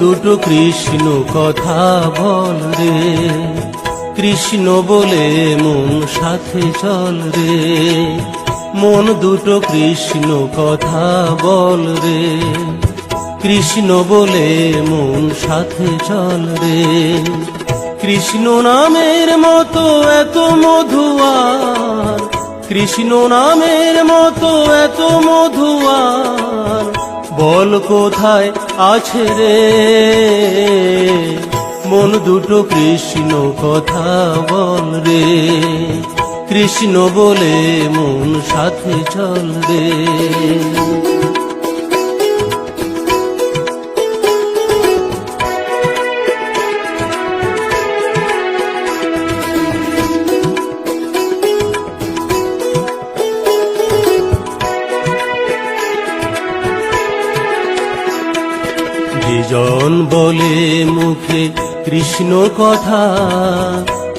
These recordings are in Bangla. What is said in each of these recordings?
দুটো কৃষ্ণ কথা বল রে, কৃষ্ণ বলে মন সাথে চল রে। মন দুটো কৃষ্ণ কথা বল রে, কৃষ্ণ বলে মন সাথে চল রে। কৃষ্ণ নামের মতো এত মধুয়ার, কৃষ্ণ নামের মতো এত মধুয়ার, বল কোথায় আছে রে। মন দুটো কৃষ্ণ কথা বল রে, কৃষ্ণ বলে মন সাথে চল রে। জন বলে মুখে কৃষ্ণ কথা,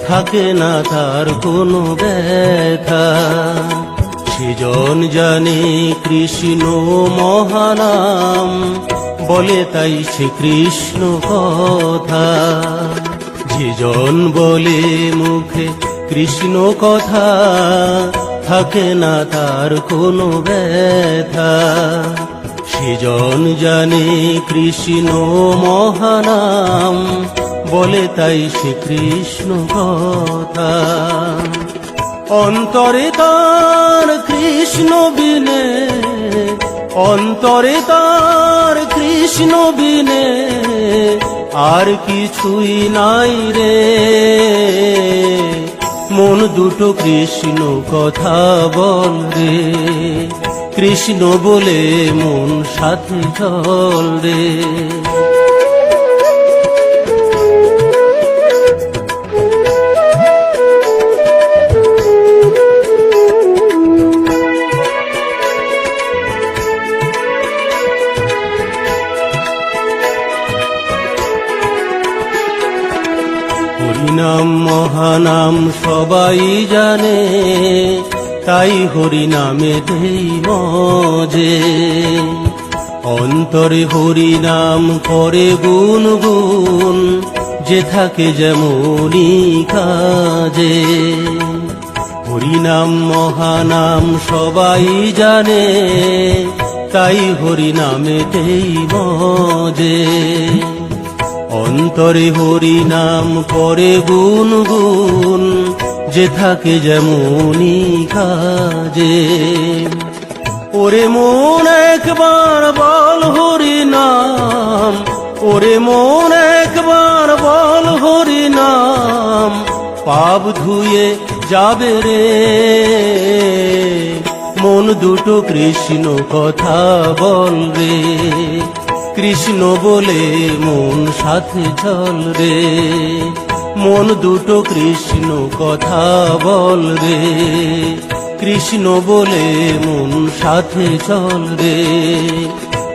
থাকে না তার কোনো ব্যথা। সেজন জানে কৃষ্ণ মহানাম, বলে তাই সে কৃষ্ণ কথা। যেজন বলে মুখে কৃষ্ণ কথা, থাকে না তার কোনো ব্যথা। সেজন জানে কৃষ্ণ মহানাম, বলে তাই সে কৃষ্ণ কথা। অন্তরে তার কৃষ্ণ বিনে, অন্তরে তার কৃষ্ণ বিনে, আর কিছুই নাই রে। মন দুটো কৃষ্ণ কথা বল রে, কৃষ্ণ বলে মন সাথে চল রে। হরিনাম মহানাম সবাই জানে, তাই হরিনামেতেই মজে। অন্তরে হরিনাম করে গুনগুন, যে থাকে যেমনি কাজে। হরিনাম মহানাম সবাই জানে, তাই হরিনামেতেই মজে। অন্তরে হরিনাম করে গুনগুন, যে থাকে যেমনি কাজে। ওরে মন একবার বল হরিনাম, ওরে মন একবার বল হরিনাম, পাপ ধুয়ে যাবে রে। মন দুটো কৃষ্ণ কথা বল রে, কৃষ্ণ বলে মন সাথে চল রে। মন দুটো কৃষ্ণ কথা বল রে, কৃষ্ণ বলে মন সাথে চল রে।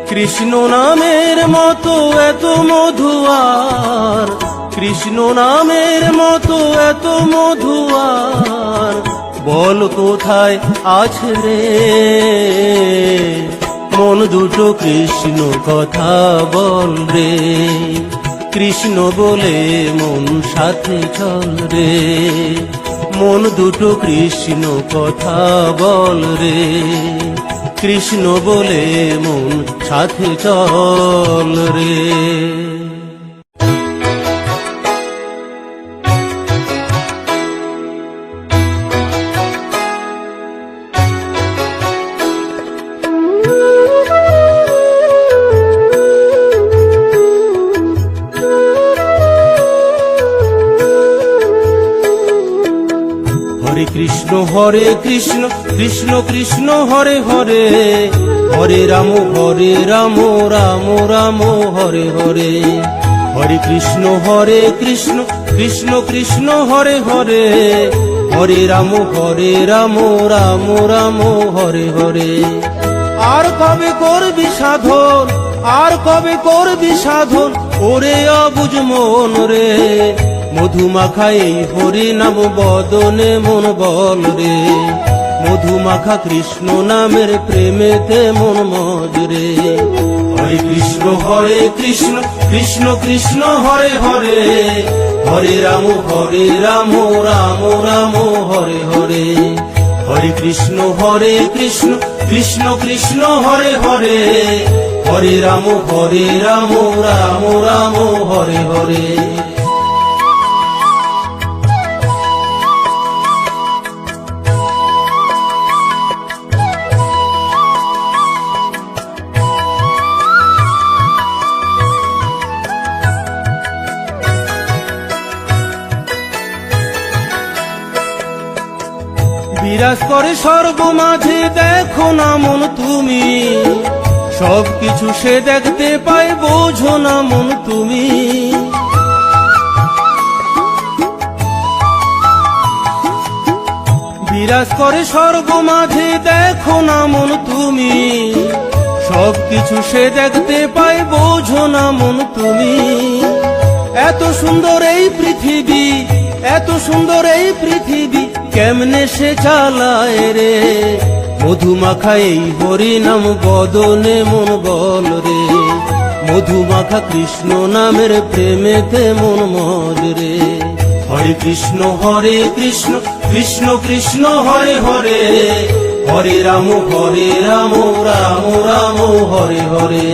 কৃষ্ণ নামের মতো এত মধুয়ার, কৃষ্ণ নামের মতো এত মধুয়ার, বল কোথায় আছে রে। মন দুটো কৃষ্ণ কথা বল রে, কৃষ্ণ বলে মন সাথে চল রে। মন দুটো কৃষ্ণ কথা বল রে, কৃষ্ণ বলে মন সাথে চল রে। কৃষ্ণ হরে কৃষ্ণ, কৃষ্ণ কৃষ্ণ হরে হরে, হরে রাম রাম রাম হরে হরে। হরে কৃষ্ণ কৃষ্ণ, কৃষ্ণ হরে হরে, হরে রাম রাম রাম হরে হরে। আর কবে করবি সাধন, আর কবে করবি সাধন, ওরে অবুঝ মন রে। মধুমাখা এই হরি নাম বদনে মন বল রে। মধুমাখা কৃষ্ণ নামের প্রেমেতে মন মজ রে। কৃষ্ণ কৃষ্ণ কৃষ্ণ হরে হরে, হরে রাম রাম রাম হরে হরে। হরে কৃষ্ণ কৃষ্ণ কৃষ্ণ হরে হরে, হরে রাম রাম রাম হরে হরে। বিরাজ করে সর্বমাঝে, দেখো না মন তুমি, সবকিছু সে দেখতে পায়, বোঝো না মন তুমি। বিরাজ করে সর্বমাঝে, দেখো না মন তুমি, সবকিছু সে দেখতে পায়, বোঝো না মন তুমি। এত সুন্দর এই পৃথিবী, এত সুন্দর এই পৃথিবী, কেমনে সে চালায় রে। মধুমাখা এই হরি নাম বদনে মন বল রে, মধুমাখা কৃষ্ণ নামের প্রেমেতে মন মজ রে। হরে কৃষ্ণ কৃষ্ণ কৃষ্ণ হরে হরে, হরে রাম রাম রাম হরে হরে।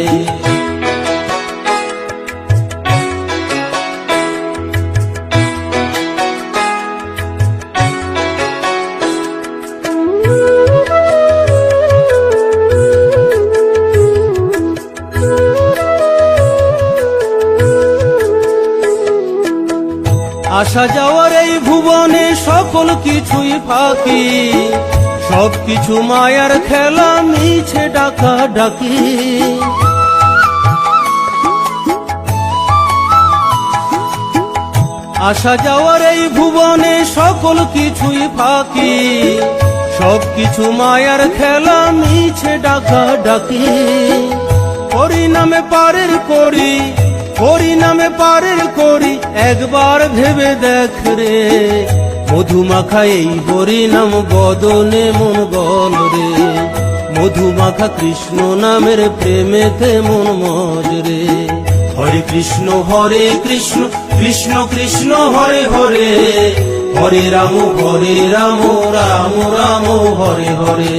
আসা যাওয়ার এই ভুবনে সকল কিছুই ফাঁকি, সবকিছু মায়ার খেলা, মিছে ডাকা ডাকি। আসা যাওয়ার এই ভুবনে সকল কিছুই ফাঁকি, সবকিছু মায়ার খেলা, মিছে ডাকা ডাকি। হরি নামে পারের করি, হরি নামে পারের করি, একবার ভেবে দেখ রে। মধুমাখা এই হরি নাম বদনে মন বল রে, মধুমাখা কৃষ্ণ নামের প্রেমেতে মন মজ রে। হরে কৃষ্ণ কৃষ্ণ কৃষ্ণ হরে হরে, হরে রাম রাম রাম হরে হরে।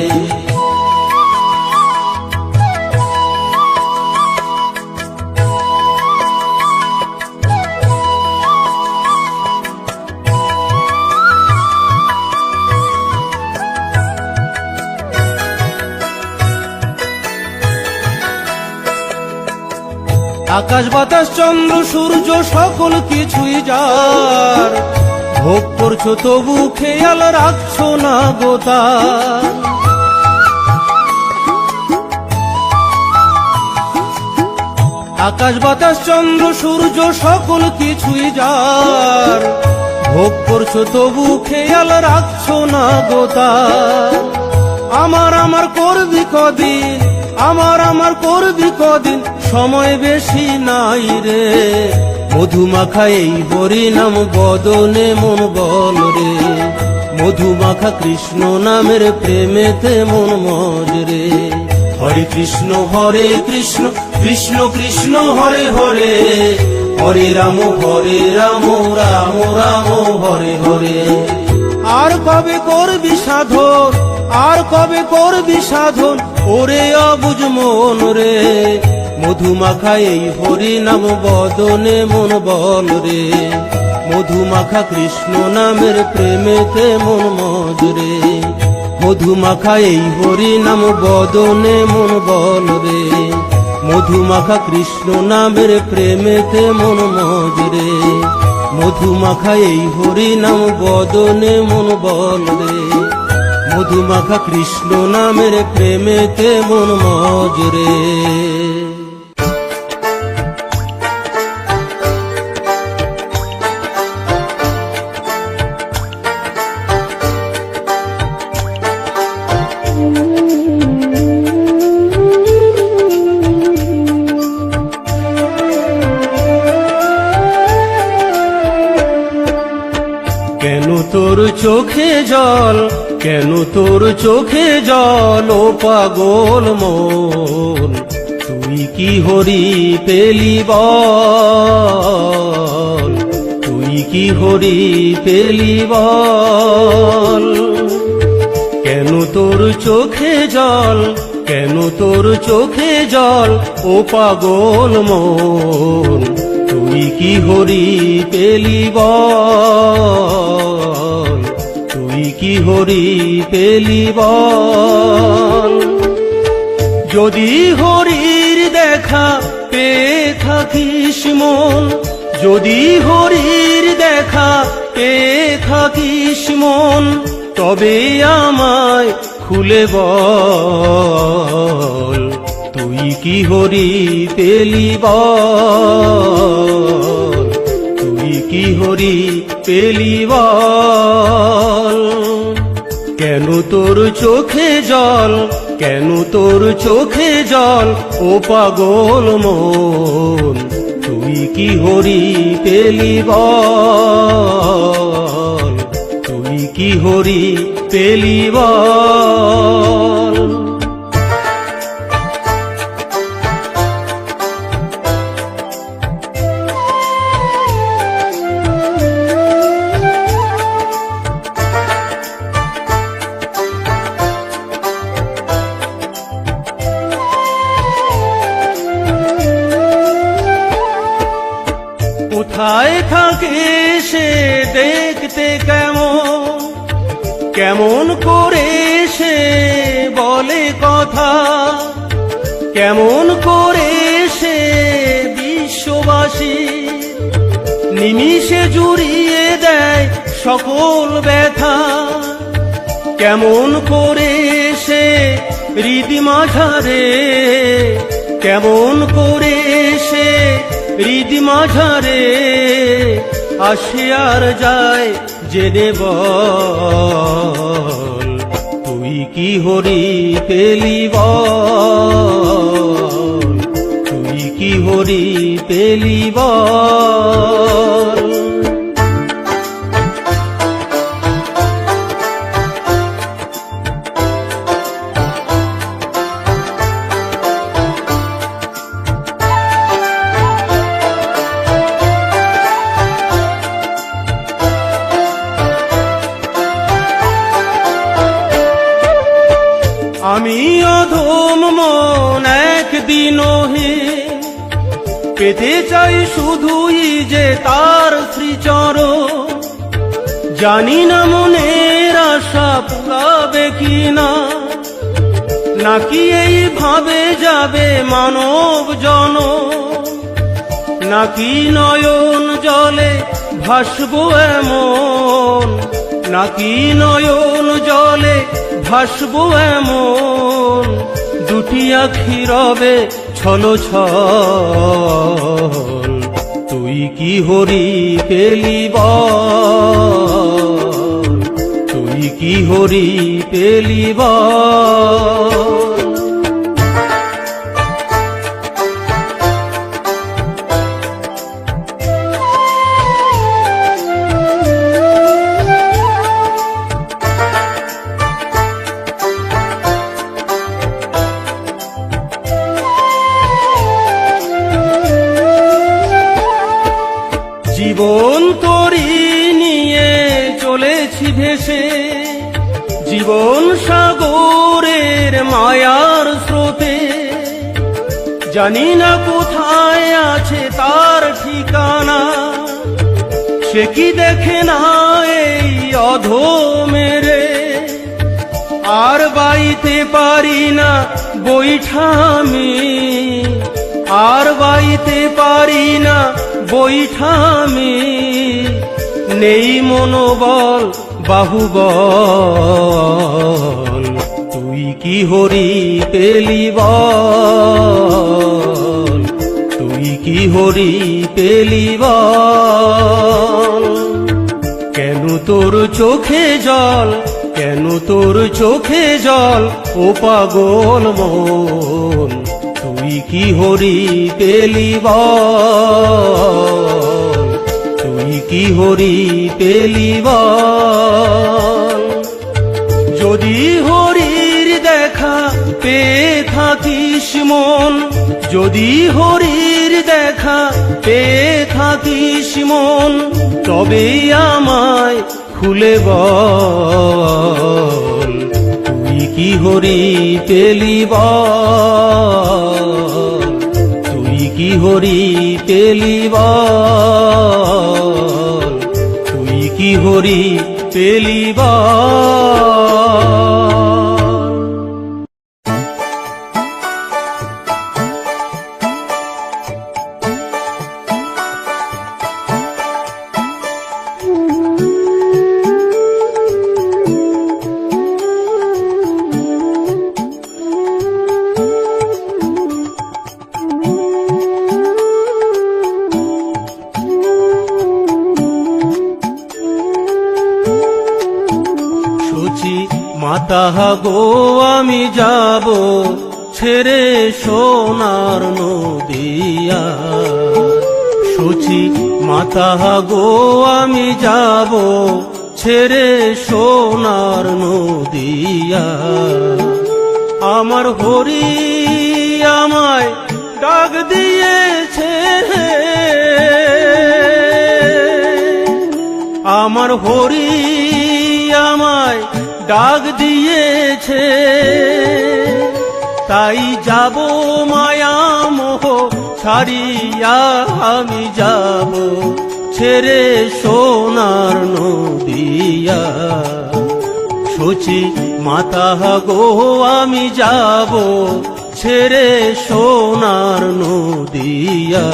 আকাশ বাতাস চন্দ্র সূর্য সকল কিছুই যার, ভোগ করছো তবু খেয়াল রাখছো না গোতার। আকাশ বাতাস চন্দ্র সূর্য সকল কিছুই যার, ভোগ করছো তবু খেয়াল রাখছো না গোতার। আমার করবি কদিন, আমার করবি কদিন, সময় বেশি নাই রে। মধুমাখা এই হরি নাম বদনে মন বল রে, মধুমাখা কৃষ্ণ নামের প্রেমেতে মন মজ রে। হরে কৃষ্ণ কৃষ্ণ কৃষ্ণ হরে হরে, হরে রাম রাম রাম হরে হরে। আর কবে করবি সাধন, আর কবে করবি সাধন, ওরে অবুঝ মন রে। মধুমাখা এই হরি নাম বদনে মন বল রে, মধুমাখা কৃষ্ণ নামের প্রেমেতে মন মজ রে। মধুমাখা এই হরি নাম বদনে মন বল রে, মধুমাখা কৃষ্ণ নামের প্রেমেতে মন মজ রে। মধুমাখা এই হরি নাম বদনে মন বল রে, মধুমাখা কৃষ্ণ নামের প্রেমেতে মন মজ রে। কেন তোর চোখে জল, কেন তোর চোখে জল, ও পাগল মন, তুই তুই কি হরি পেলি বল, তুই কি হরি পেলি বল। কেন তোর চোখে জল, কেন তোর চোখে জল, ও পাগল মন, তুই কি হরি পেলি বল, তুই কি হরি পেলি বল। যদি হরির দেখা পেয়ে থাকিস মন, যদি হরির দেখা পেয়ে থাকিস মন, তবে আমায় খুলে বল, তুই কি হরি পেলি বল, তুই কি হরি পেলি বল। কেন তোর চোখে জল, কেন তোর চোখে জল, ও পাগল মন, তুই কি হরি পেলি বল, তুই কি হরি পেলি বল। কোথায় থাকে সে দেখতে কেমন, কেমন করে সে বলে কথা, কেমন করে সে বিশ্ববাসী নিমিষে জুড়িয়ে দেয় সকল ব্যথা, কেমন করে সে হৃদি মাঝারে, কেমন করে সে হৃদি মাঝারে আসে আর যায় জেনে বল, তুই কি হরি পেলি বল, তুই কি হরি পেলি বল। আমি অধম মন একদিন হে পেতে চাই শুধুই যে তার শ্রীচরণ, জানি না মনের আশা পুরাবে কিনা, নাকি এইভাবে যাবে মানব জনম, নাকি নয়ন জলে ভাসবো এমন, নাকি নয়ন জলে ভাসবো এমন, দুটি আখি রবে ছলো ছল, তুই কি হরি পেলি বল, তুই কি হরি পেলি বল। জীবন তরি নিয়ে চলেছি ভেসে, জীবন সাগরের মায়ার স্রোতে, জানি না কোথায় আছে তার ঠিকানা, সে কি দেখে না এই অধমেরে, আর বাইতে পারি না বৈঠা আমি, আর বাইতে পারি না বৈঠা আমি, নেই মনোবল বাহুবল, তুই কি হরি পেলি বল, তুই কি হরি পেলি বল। কেন তোর চোখে জল, কেন তোর চোখে জল, ও পাগল মন, তুই কি হরি পেলি বল, তুই কি হরি পেলি বল। যদি হরির দেখা পেয়ে থাকিস মন, যদি হরির দেখা পেয়ে থাকিস মন, তবেই আমায় খুলে বল, তুই কি হরি পেলি বল, তুই কি হরি পেলি বল, তুই কি হরি পেলি বল। মাতা গো আমি যাব ছেড়ে সোনার নদিয়া, সচি মাতা গো আমি যাব ছেড়ে সোনার নদিয়া। আমার হরি আমায় ডাক দিয়েছে, আমার হরি আমায় ডাক দিয়েছে, তাই যাব মায়া মোহ ছাড়িয়া আমি যাব ছেড়ে সোনার নদিয়া। সচি মাতা গো আমি যাব ছেড়ে সোনার নদিয়া।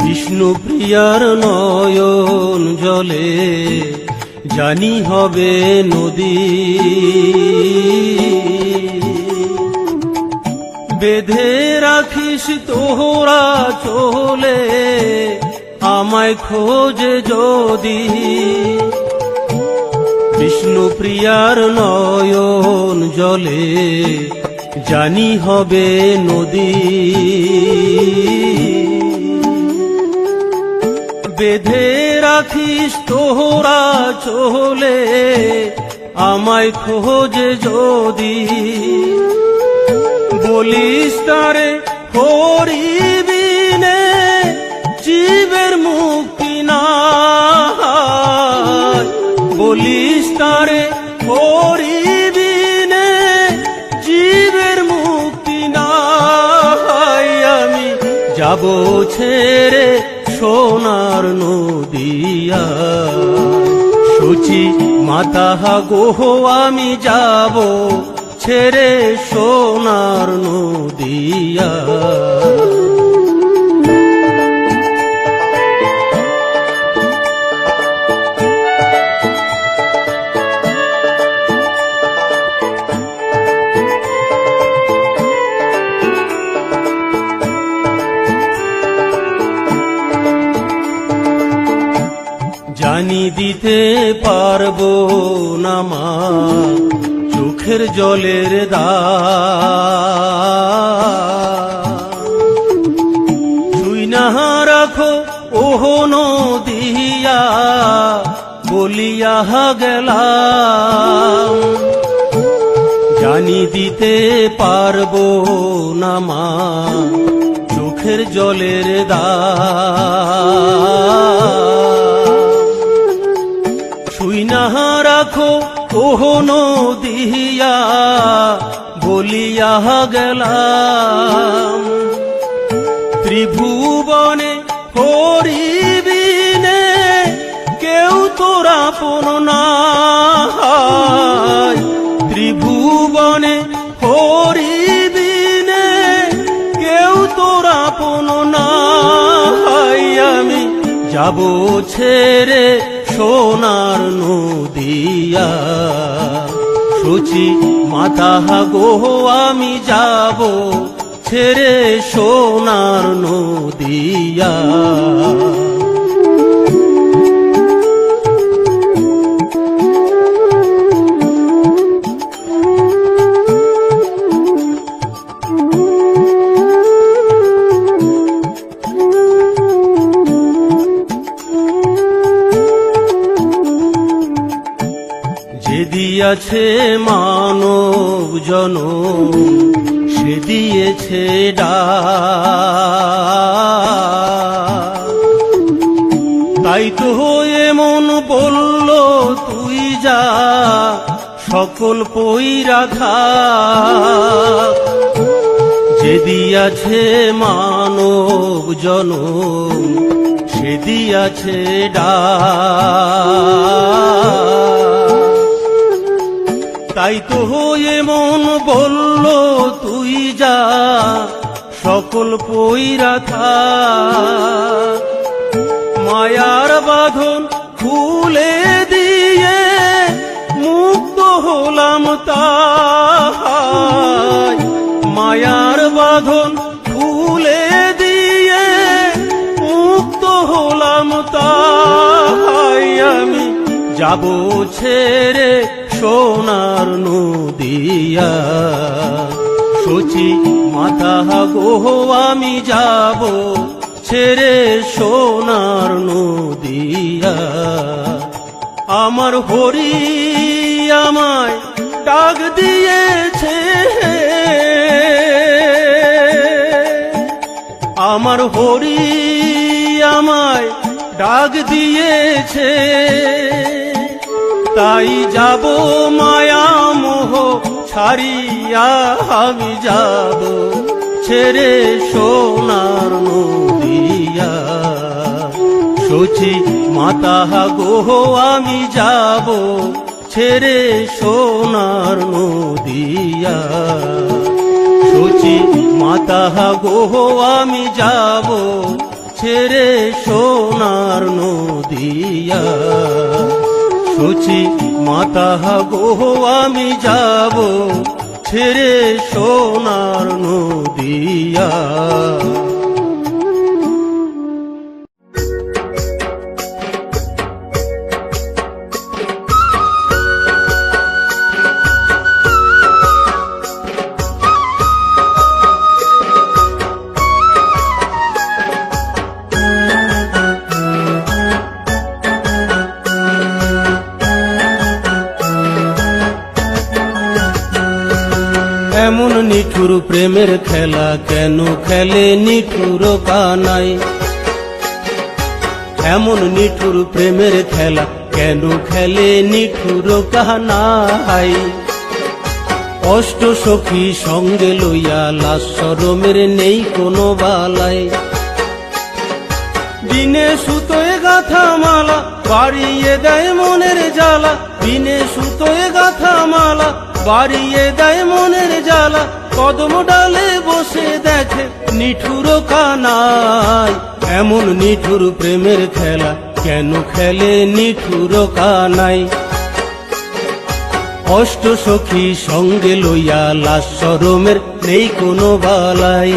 বিষ্ণুপ্রিয়ার নয়ন জলে জানি হবে নদী, বেঁধে রাখিস তোরা চলে আমায় খোঁজে যদি। বিষ্ণুপ্রিয়ার নয়ন জলে জানি হবে নদী, বেঁধে রাখিস তোরা চলে আমায় খোঁজে যদি। বলিস তারে হরি বিনে জীবের মুক্তি নাই, বলিস তারে হরি বিনে জীবের মুক্তি নাই। আমি যাব ছেড়ে সোনার নদিয়া, সচি মাতা গো আমি যাব ছেড়ে সোনার নদিয়া। জানি দিতে পারবো না মা চোখের জলের দাম, তুই না রাখো ওহ নদিয়া বলিয়া গেলাম। জানি দিতে পারবো না মা চোখের জলের দাম, তুই না রাখো ওহ নদিয়া বলিয়া গেলাম। ত্রিভুবনে হরি বিনে কেউ তোর আপন নাই, ত্রিভুবনে হরি বিনে কেউ তোর আপন নাই। আমি যাব ছেড়ে সোনার নদিয়া, সচি মাতা গো আমি যাব ছেড়ে সোনার নদিয়া। যে দিয়াছে মানব জনম সে দিয়েছে ডাক। তাই তো এমন বলল তুই যা সকল পইরা থাক। যে দিয়াছে মানব জনম সে দিয়াছে ডাক। তাই তো এমন বলল তুই যা সকল পইরা থাক। মায়ার বাঁধন খুলে দিয়ে মুক্ত হলাম তাই। মায়ার বাঁধন খুলে দিয়ে মুক্ত হলাম তাই। আমি যাব ছেড়ে সোনার নদিয়া সচি মাথা গো আমি যাব ছেড়ে সোনার নদিয়া। আমার হরি আমায় ডাক দিয়েছে, আমার হরি আমায় ডাক দিয়েছে। তাই যাব মায়া মোহ ছাড়িয়া আমি যাব ছেড়ে সোনার নদিয়া সচি মাতা গো আমি যাব ছেড়ে সোনার নদিয়া। সচি মাতা গো আমি যাব ছেড়ে সোনার নদিয়া। সচি মাতা গো আমি যাব ছেড়ে সোনার নদিয়া। এমন নিঠুর প্রেমের খেলা কেন খেলে নিঠুর কানাই। এমন নিঠুর প্রেমের খেলা কেন খেলে নিঠুর কানাই। অষ্ট সখী সঙ্গে লইয়া লাশ শরমের নেই কোনো বালাই। বিনে সুতোয় গাথা মালা বাড়িয়ে দেয় মনের জ্বালা। বিনে সুতোয় গাথা মালা বাড়িয়ে দেয় মনের জ্বালা। কদম ডালে বসে দেখে নিঠুর কানাই। এমন নিঠুর প্রেমের খেলা কেন খেলে নিঠুর কানাই। অষ্ট সখী সঙ্গে লইয়া লাশ শরমের নেই কোনো বালাই।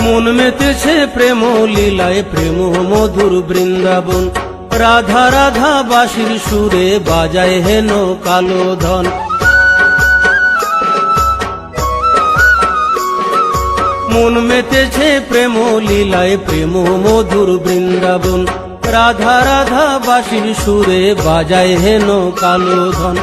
মন মেতেছে প্রেম লীলায় প্রেম মধুর বৃন্দাবন। রাধা রাধা বাঁশির সুরে বাজায় হেন কালো ধন। মন মেতেছে প্রেম লীলায় প্রেম মধুর বৃন্দাবন। রাধা রাধা বাঁশির সুরে বাজায় হেন কালো ধন।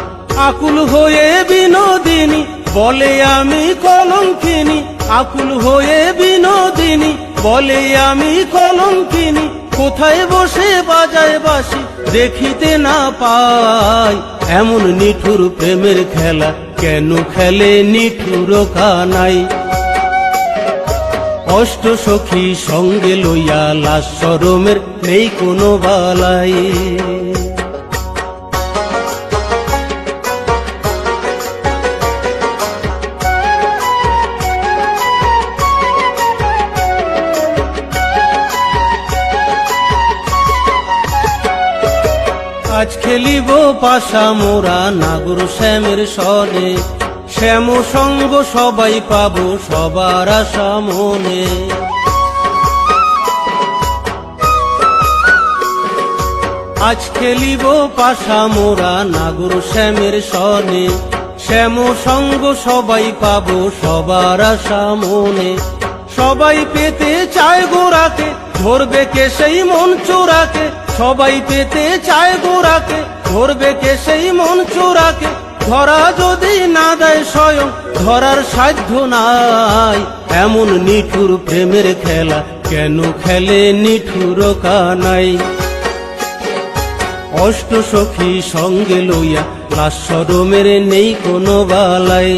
আকুল হয়ে বিনোদিনী বলে আমি কলঙ্কিনী। আকুল হয়ে বিনোদিনী বলে আমি কলঙ্কিনী। কোথায় বসে বাজায় বাঁশি দেখিতে না পাই। এমন নিঠুর প্রেমের খেলা কেন খেলে নিঠুর কানাই। অষ্ট সখী সঙ্গে লইয়া লাশ শরমের নেই কোনো বালাই। আজ খেলিব পাশা মোরা নাগর শ্যামের সনে। শ্যাম সঙ্গ সবাই পাবো সবার আশা মনে। আজ খেলিব পাশা মোরা নাগর শ্যামের সনে, শ্যাম সঙ্গ সবাই পাবো সবার আশা মনে। সবাই পেতে চায় গোরাকে, ধরবে কে সেই মন চোরাকে, সবাই পেতে চায় গোরাকে, ধরবে কে সেই মন চোরাকে। ধরা যদি না দেয় স্বয়ং, ধরার সাধ্য নাই, এমন নিঠুর প্রেমের খেলা কেন খেলে নিঠুর কানাই। অষ্ট সখী সঙ্গে লইয়া লাস্যরমের নেই কোনো বালাই,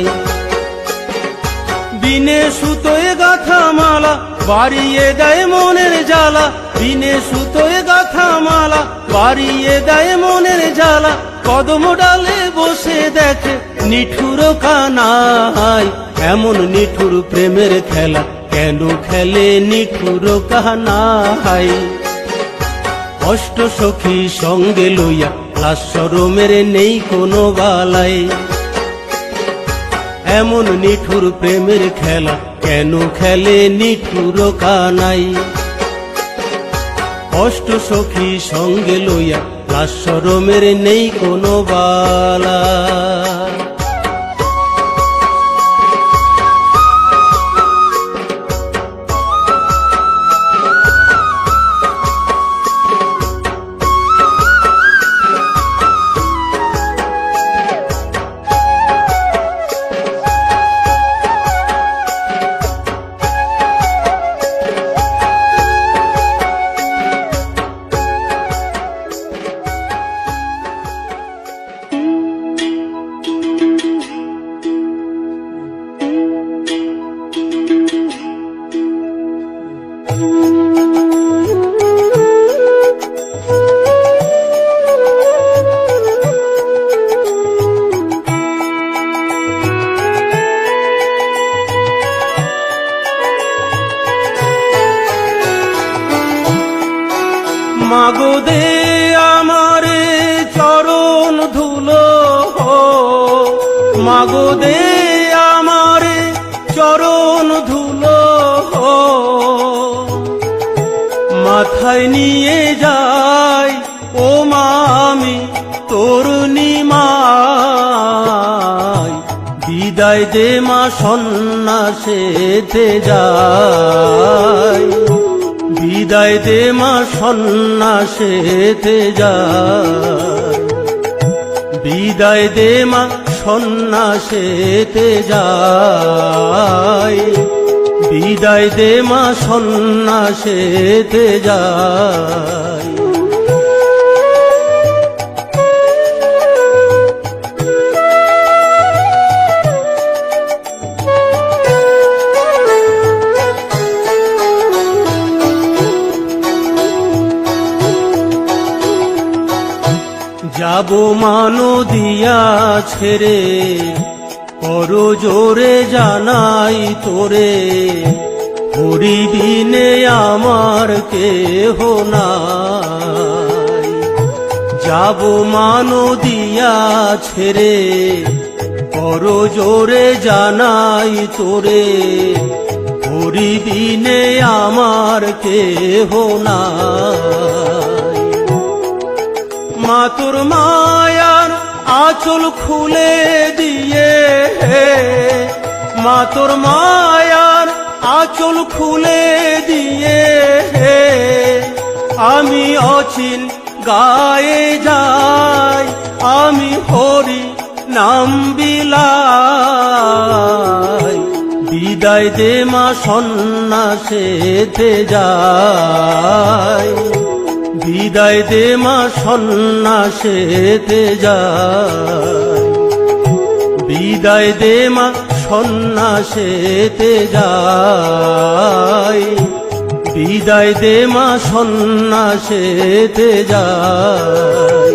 বিনে সুতোয় গাথা মালা বাড়িয়ে দেয় মনের জ্বালা, বিনে সুতোয় গাথা মালা বাড়িয়ে দেয় মনের জ্বালা। কদম ডালে বসে দেখে নিঠুর কানাই, এমন নিঠুর প্রেমের খেলা কেন খেলে নিঠুর কানাই। অষ্ট সখী সঙ্গে লইয়া লাস্যরমের নেই কোনো বালাই, এমন নিঠুর প্রেমের খেলা কেন খেলে নিঠুর কানাই। অষ্ট সখী সঙ্গে লইয়া লাস্যরমের নেই কোনো বালা। মাগো দে আমারে চরণ ধুলো, মাগো দে আমারে চরণ ধুলো, মাথায় নিয়ে যাই ও মামি তোর নিমাই। বিদায় দে মা সন্ন্যাসেতে যাই, বিদায় দে মা সন্ন্যাসেতে যাই, বিদায় দে মা সন্ন্যাসেতে যাই, বিদায় দে মা সন্ন্যাসেতে যাই। যাব মানো দিয়া ছেড়ে, কর জোরে জানাই তোরে, হরিবিনে আমার কেহ নাই। যাব মানো দিয়া ছেড়ে, কর জোরে জানাই তোরে, হরিবিনে আমার কেহ নাই। মা তোর মায়ার আঁচল খুলে দিয়ে, মা তোর মায়ার আঁচল খুলে দিয়ে, আমি অচিন গায়ে যাই, আমি হরি নাম বিলায়। বিদায় দে মা সন্ন্যাসেতে যাই, বিদায় দে মা সন্ন্যাসেতে যাই, বিদায় দে মা সন্ন্যাসেতে যাই, বিদায় দে মা সন্ন্যাসেতে যাই।